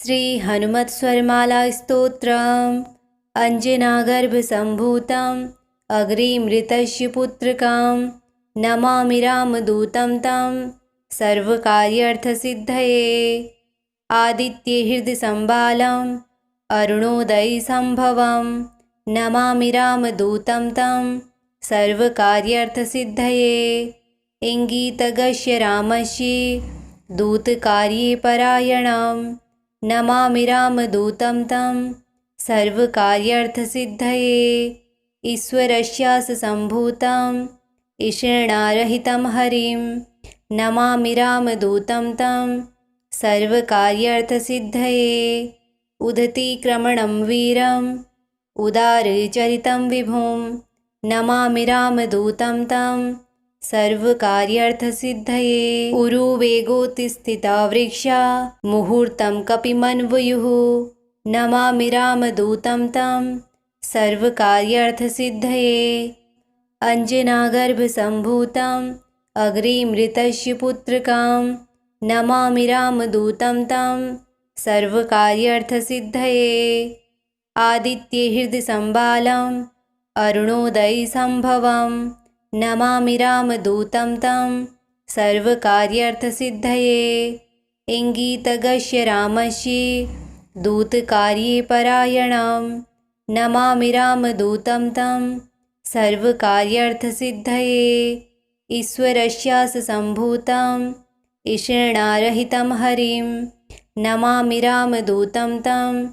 श्री हनुमत्स्वरमाला स्तोत्रम् अञ्जनागर्भसम्भूतम् अग्रिमृतस्य पुत्रकं नमामि रामदूतं तं सर्वकार्यार्थसिद्धये। आदित्यहृदयसंबालम् अरुणोदयसम्भवं नमामि रामदूतं तं सर्वकार्यार्थसिद्धये। इङ्गितगस्य रामस्य दूतकार्ये परायणं नमामि रामदूतं तं सर्वकार्यार्थसिद्धये। ईश्वरस्यास्य सम्भूतम् ईशणारहितं हरिं नमामि रामदूतं तं सर्वकार्यार्थसिद्धये। उदतीक्रमणं वीरम् उदारचरितं विभुं नमामि रामदूतं तं सर्वकार्यार्थसिद्धये। उरुवेगोत्थिता वृक्षा मुहूर्तं कपिमन्वयुः नमामि रामदूतं तं सर्वकार्यार्थसिद्धये। अञ्जनागर्भसम्भूतम् अग्रिमृतस्य पुत्रकं नमामि रामदूतं तं सर्वकार्यार्थसिद्धये। आदित्यहृदयसंबालम् अरुणोदयसम्भवं नमामि रामदूतं तं सर्वकार्यार्थसिद्धये। इङ्गितगस्य रामस्य दूतकार्ये परायणं नमामि रामदूतं तं सर्वकार्यार्थसिद्धये। ईश्वरस्यास्य सम्भूतम् ईशणारहितं हरिं नमामि रामदूतं तं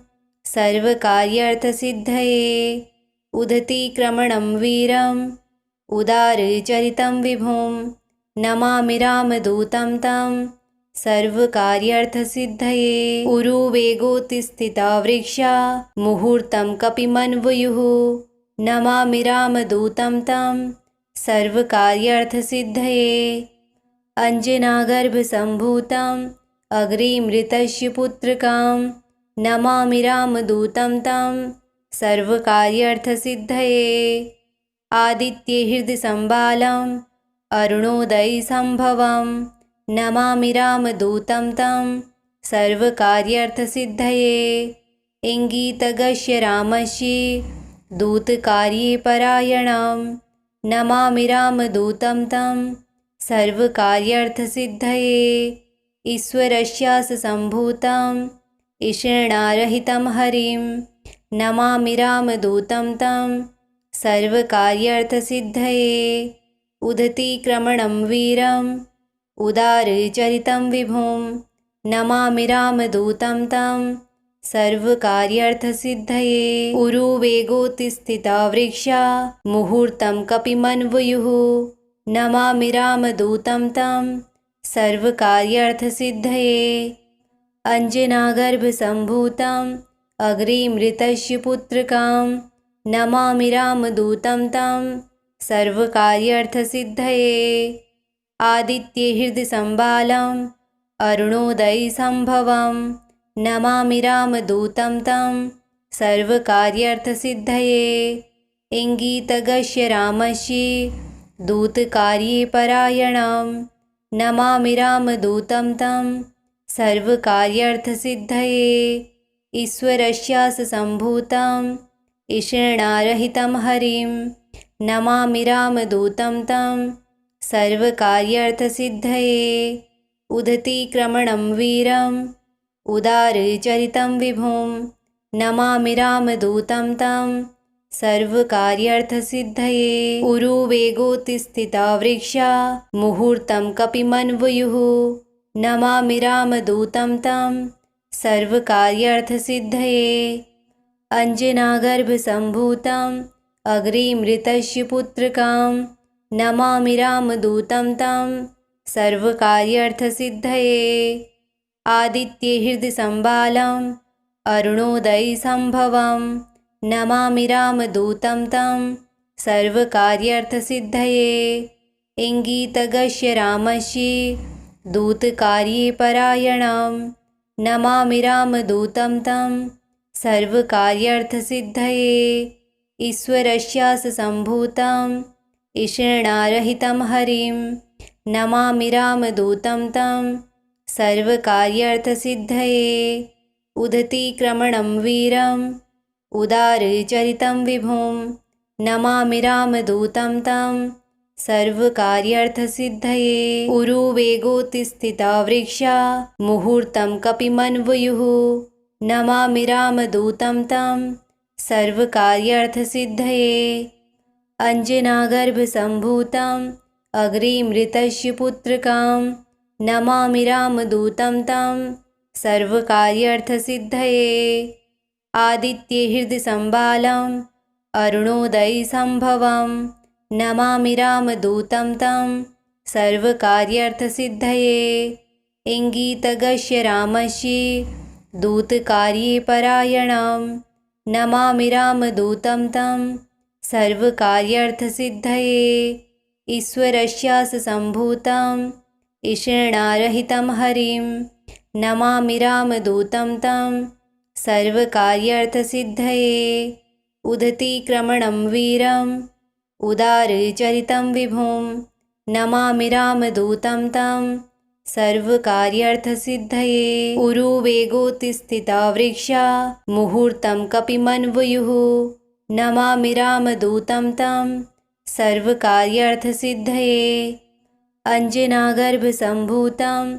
सर्वकार्यार्थसिद्धये। उदतीक्रमणं वीरम् उदारचरितं विभुं नमामि रामदूतं तं सर्वकार्यार्थसिद्धये। उरुवेगोत्थिता वृक्षा मुहूर्तं कपिमन्वयुः नमामि रामदूतं तं सर्वकार्यार्थसिद्धये। अञ्जनागर्भसम्भूतम् अग्रिमृतस्य पुत्रकं नमामि रामदूतं तं सर्वकार्यार्थसिद्धये। आदित्यहृदयसंबालम् अरुणोदयसम्भवं नमामि रामदूतं तं सर्वकार्यार्थसिद्धये। इङ्गितगस्य रामस्य दूतकार्ये परायणं नमामि रामदूतं तं सर्वकार्यार्थसिद्धये। ईश्वरस्यास्य सम्भूतम् ईशणारहितं हरिं नमामि रामदूतं तं सर्वकार्यार्थसिद्धये। उदतीक्रमणं वीरम् उदारचरितं विभुं नमामि रामदूतं तं सर्वकार्यार्थसिद्धये। उरुवेगोत्थिता वृक्षा मुहूर्तं कपिमन्वयुः नमामि रामदूतं तं सर्वकार्यार्थसिद्धये। अञ्जनागर्भसम्भूतम् अग्रिमृतस्य पुत्रकं नमामि रामदूतं तं सर्वकार्यार्थसिद्धये। आदित्यहृदयसंबालम् अरुणोदयसम्भवं नमामि रामदूतं तं सर्वकार्यार्थसिद्धये। इङ्गितगस्य रामस्य दूतकार्ये परायणं नमामि रामदूतं तं सर्वकार्यार्थसिद्धये। ईश्वरस्यास्य सम्भूतम् ईशणारहितं हरिं नमामि रामदूतं तं सर्वकार्यार्थसिद्धये। उदतीक्रमणं वीरम् उदारचरितं विभुं नमामि रामदूतं तं सर्वकार्यार्थसिद्धये। उरुवेगोत्थिता वृक्षा मुहूर्तं कपिमन्वयुः नमामि रामदूतं तं सर्वकार्यार्थसिद्धये। अञ्जनागर्भसम्भूतम् अग्रिमृतस्य पुत्रकं नमामि रामदूतं तं सर्वकार्यार्थसिद्धये। आदित्यहृदयसंबालम् अरुणोदयसम्भवं नमामि रामदूतं तं सर्वकार्यार्थसिद्धये। इङ्गितगस्य रामस्य दूतकार्ये परायणं नमामि रामदूतं तं सर्वकार्यार्थसिद्धये। ईश्वरस्यास्य सम्भूतम् ईशणारहितं हरिं नमामि रामदूतं तं सर्वकार्यार्थसिद्धये। उदतीक्रमणं वीरम् उदारचरितं विभुं नमामि रामदूतं तं सर्वकार्यार्थसिद्धये उरुवेगोत्थिता वृक्षा मुहूर्तं कपिमन्वयुः नमामि रामदूतं तं सर्वकार्यार्थसिद्धये अञ्जनागर्भसम्भूतम् अग्रिमृतस्य पुत्रकां नमामि रामदूतं तं सर्वकार्यार्थसिद्धये आदित्यहृदयसंबालम् अरुणोदयसम्भवं नमामि रामदूतं तं सर्वकार्यार्थसिद्धये इङ्गितगस्य रामस्य दूतकार्ये परायणं नमामि रामदूतं तं सर्वकार्यार्थसिद्धये ईश्वरस्यास्य सम्भूतं ईषणारहितं हरिं नमामि रामदूतं तं सर्वकार्यार्थसिद्धये उदतीक्रमणं वीरम् उदारचरितं विभुं नमामि रामदूतं तं सर्वकार्यार्थसिद्धये उरुवेगोत्थिता वृक्षा मुहूर्तं कपिमन्वयुः नमामि रामदूतं तं सर्वकार्यार्थसिद्धये अञ्जनागर्भसम्भूतम्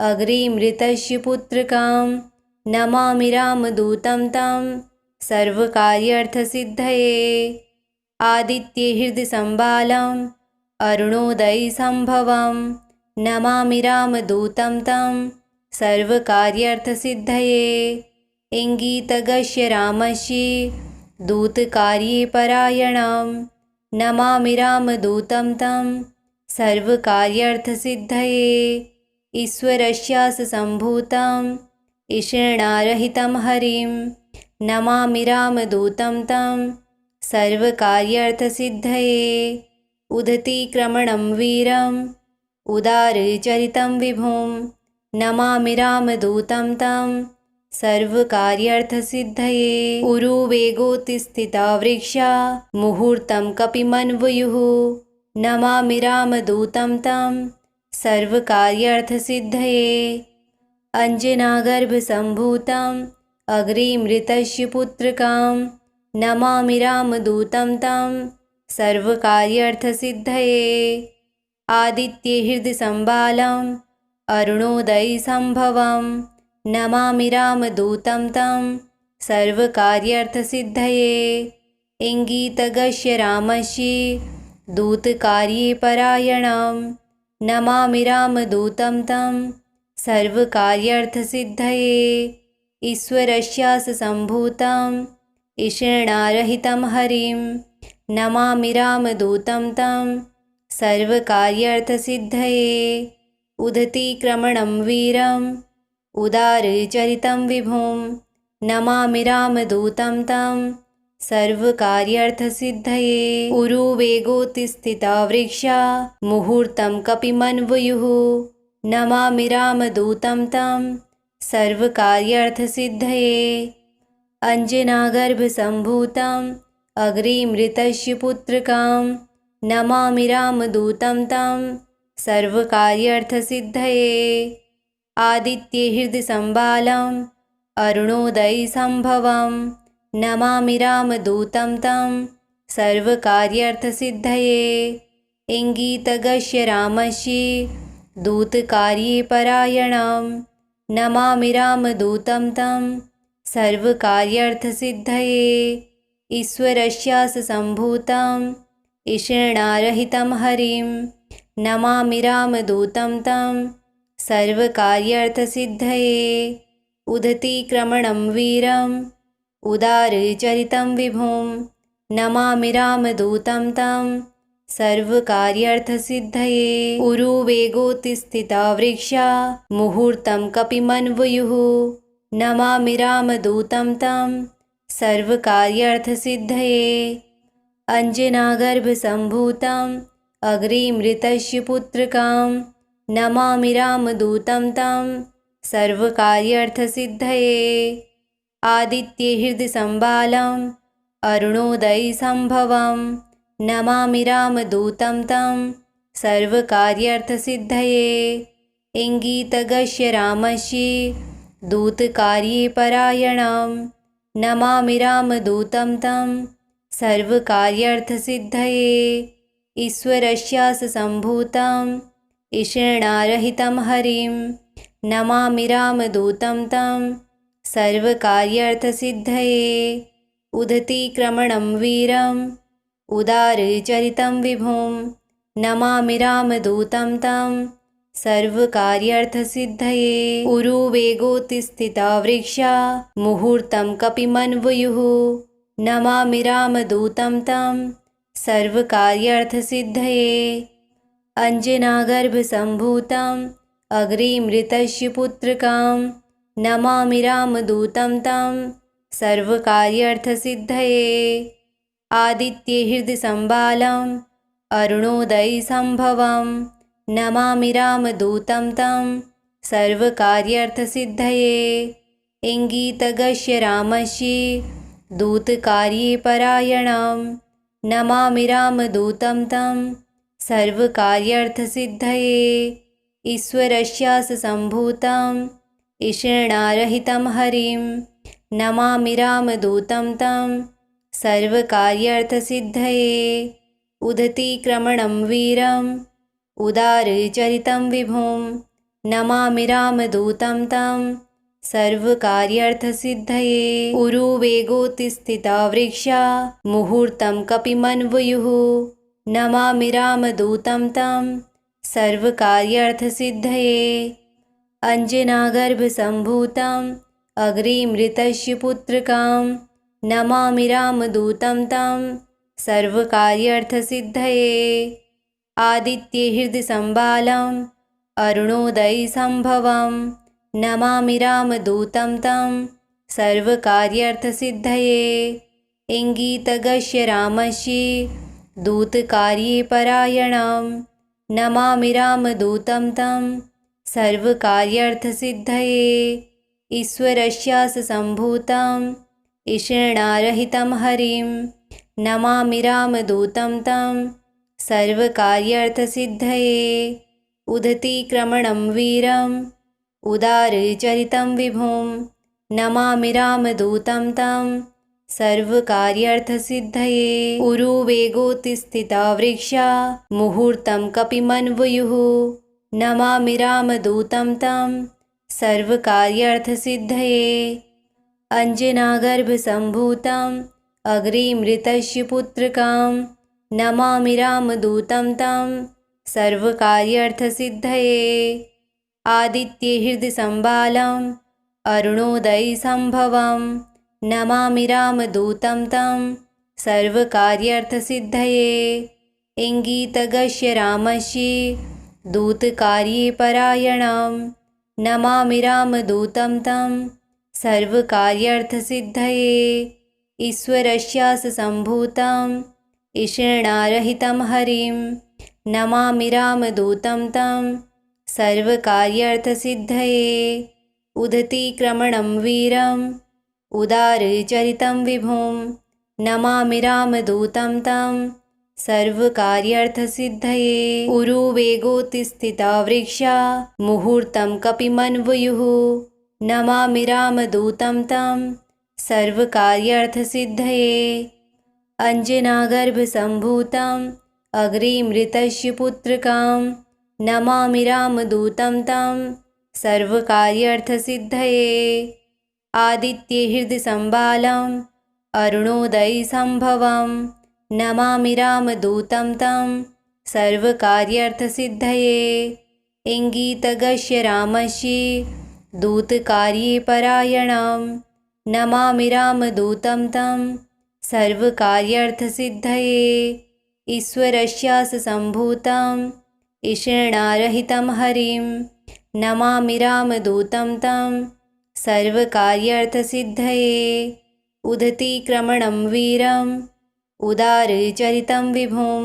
अग्रिमृतस्य पुत्रकां नमामि रामदूतं तं सर्वकार्यार्थसिद्धये आदित्यहृदयसंबालम् अरुणोदयसम्भवं नमामि रामदूतं तं सर्वकार्यार्थसिद्धये इङ्गितगस्य रामस्य दूतकार्ये परायणं नमामि रामदूतं तं सर्वकार्यार्थसिद्धये ईश्वरस्यास्य सम्भूतं ईषणारहितं हरिं नमामि रामदूतं तं सर्वकार्यार्थसिद्धये उदतीक्रमणं वीरम् उदारचरितं विभुं नमामि रामदूतं तं सर्वकार्यार्थसिद्धये उरुवेगोत्थिता वृक्षा मुहूर्तं कपिमन्वयुः नमामि रामदूतं तं सर्वकार्यार्थसिद्धये अञ्जनागर्भसम्भूतम् अग्रिमृतस्य पुत्रकां नमामि रामदूतं तं सर्वकार्यार्थसिद्धये आदित्यहृदयसंबालम् अरुणोदयसम्भवं नमामि रामदूतं तं सर्वकार्यार्थसिद्धये इङ्गितगस्य रामस्य दूतकार्ये परायणं नमामि रामदूतं तं सर्वकार्यार्थसिद्धये ईश्वरस्यास्य सम्भूतं ईषणारहितं हरिं नमामि रामदूतं तं सर्वकार्यार्थसिद्धये उदतीक्रमणं वीरम् उदारचरितं विभुं नमामि रामदूतं तं सर्वकार्यार्थसिद्धये उरुवेगोत्थिता वृक्षा मुहूर्तं कपिमन्वयुः नमामि रामदूतं तं सर्वकार्यार्थसिद्धये अञ्जनागर्भसम्भूतम् अग्रिमृतस्य पुत्रकां नमामि रामदूतं तं सर्वकार्यार्थसिद्धये आदित्यहृदयसंबालम् अरुणोदयसम्भवं नमामि रामदूतं तं सर्वकार्यार्थसिद्धये इङ्गितगस्य रामस्य दूतकार्ये परायणं नमामि रामदूतं तं सर्वकार्यार्थसिद्धये ईश्वरस्यास्य सम्भूतं ईषणारहितं हरिं नमामि रामदूतं तं सर्वकार्यार्थसिद्धये उदतीक्रमणं वीरम् उदारचरितं विभुं नमामि रामदूतं तं सर्वकार्यार्थसिद्धये उरुवेगोत्थिता वृक्षा मुहूर्तं कपिमन्वयुः नमामि रामदूतं तं सर्वकार्यार्थसिद्धये अञ्जनागर्भसम्भूतम् अग्रिमृतस्य पुत्रकां नमामि रामदूतं तं सर्वकार्यार्थसिद्धये आदित्यहृदयसंबालम् अरुणोदयसम्भवं नमामि रामदूतं तं सर्वकार्यार्थसिद्धये इङ्गितगस्य रामस्य दूतकार्ये परायणं नमामि रामदूतं तं सर्वकार्यार्थसिद्धये ईश्वरस्यास्य सम्भूतं ईशणारहितं हरिं नमामि रामदूतं तं सर्वकार्यार्थसिद्धये उदतीक्रमणं वीरम् उदारचरितं विभुं नमामि रामदूतं तं सर्वकार्यार्थसिद्धये उरुवेगोत्थिता वृक्षा मुहूर्तं कपिमन्वयुः नमामि रामदूतं तं सर्वकार्यार्थसिद्धये अञ्जनागर्भसम्भूतम् अग्रिमृतस्य पुत्रकां नमामि रामदूतं तं सर्वकार्यार्थसिद्धये आदित्यहृदयसंबालम् अरुणोदयसम्भवं नमामि रामदूतं तं सर्वकार्यार्थसिद्धये इङ्गितगस्य रामस्य दूतकार्ये परायणं नमामि रामदूतं तं सर्वकार्यार्थसिद्धये ईश्वरस्यास्य सम्भूतं ईशणारहितं हरिं नमामि रामदूतं तं सर्वकार्यार्थसिद्धये उदतीक्रमणं वीरम् उदारचरितं विभुं नमामि रामदूतं तं सर्वकार्यार्थसिद्धये उरुवेगोत्थिता वृक्षा मुहूर्तं कपिमन्वयुः नमामि रामदूतं तं सर्वकार्यार्थसिद्धये अञ्जनागर्भसम्भूतम् अग्रिमृतस्य पुत्रकां नमामि रामदूतं तं सर्वकार्यार्थसिद्धये आदित्यहृदयसंबालम् अरुणोदयसम्भवं नमामि रामदूतं तं सर्वकार्यार्थसिद्धये इङ्गितगस्य रामस्य दूतकार्ये परायणं नमामि रामदूतं तं सर्वकार्यार्थसिद्धये ईश्वरस्यास्य सम्भूतं ईशणारहितं हरिं नमामि रामदूतं तं सर्वकार्यार्थसिद्धये उदतीक्रमणं वीरम् उदारचरितं विभुं नमामि रामदूतं तं सर्वकार्यार्थसिद्धये उरुवेगोत्थिता वृक्षा मुहूर्तं कपिमन्वयुः नमामि रामदूतं तं सर्वकार्यार्थसिद्धये अञ्जनागर्भसम्भूतम् अग्रिमृतस्य पुत्रकां नमामि रामदूतं तं सर्वकार्यार्थसिद्धये आदित्यहृदयसंबालम् अरुणोदयसम्भवं नमामि रामदूतं तं सर्वकार्यार्थसिद्धये इङ्गितगस्य रामस्य दूतकार्ये परायणं नमामि रामदूतं तं सर्वकार्यार्थसिद्धये ईश्वरस्यास्य सम्भूतं ईशणारहितं हरिं नमामि रामदूतं तं सर्वकार्यार्थसिद्धये उदतीक्रमणं वीरम् उदारचरितं विभुं नमामि रामदूतं तं सर्वकार्यार्थसिद्धये उरुवेगोत्थिता वृक्षा मुहूर्तं कपिमन्वयुः नमामि रामदूतं तं सर्वकार्यार्थसिद्धये अञ्जनागर्भसम्भूतम् अग्रिमृतस्य पुत्रकां नमामि रामदूतं तं सर्वकार्यार्थसिद्धये आदित्यहृदयसंबालम् अरुणोदयसम्भवं नमामि रामदूतं तं सर्वकार्यार्थसिद्धये इङ्गितगस्य रामस्य दूतकार्ये परायणं नमामि रामदूतं तं सर्वकार्यार्थसिद्धये ईश्वरस्यास्य सम्भूतं ईशणारहितं हरिं नमामि रामदूतं तं सर्वकार्यार्थसिद्धये उदतीक्रमणं वीरम् उदारचरितं विभुं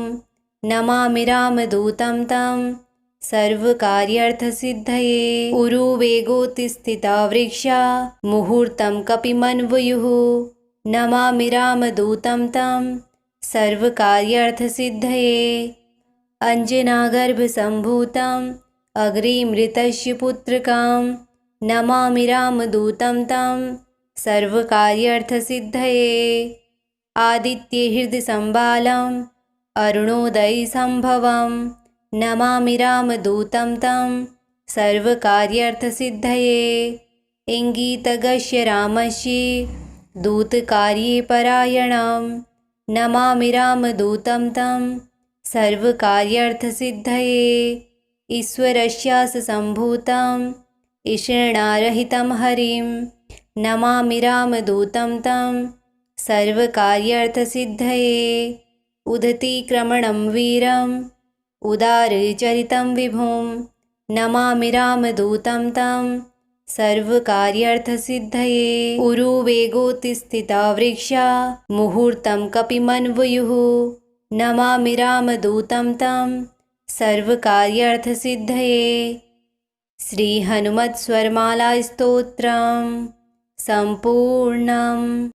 नमामि रामदूतं तं सर्वकार्यार्थसिद्धये उरुवेगोत्थिता वृक्षा मुहूर्तं कपिमन्वयुः नमामि रामदूतं तं सर्वकार्यार्थसिद्धये अञ्जनागर्भसम्भूतम् अग्रिमृतस्य पुत्रकां नमामि रामदूतं तं सर्वकार्यार्थसिद्धये आदित्यहृदयसंबालम् अरुणोदयसंभवं नमामि रामदूतं तं सर्वकार्यार्थसिद्धये इङ्गितगस्य रामस्य दूतकार्ये परायणं नमामि रामदूतं तं सर्वकार्यार्थसिद्धये ईश्वरस्यास्य सम्भूतं ईषणारहितं हरिं नमामि रामदूतं तं सर्वकार्यार्थसिद्धये उदतीक्रमणं वीरम् उदारचरितं विभुं नमामि रामदूतं तं सर्वकार्यार्थसिद्धये उरुवेगोत्थिता वृक्षा मुहूर्तं कपिमन्वयुः नमामि रामदूतं तं सर्वकार्यार्थसिद्धये श्रीहनुमत्स्वरमालास्तोत्रं सम्पूर्णम्।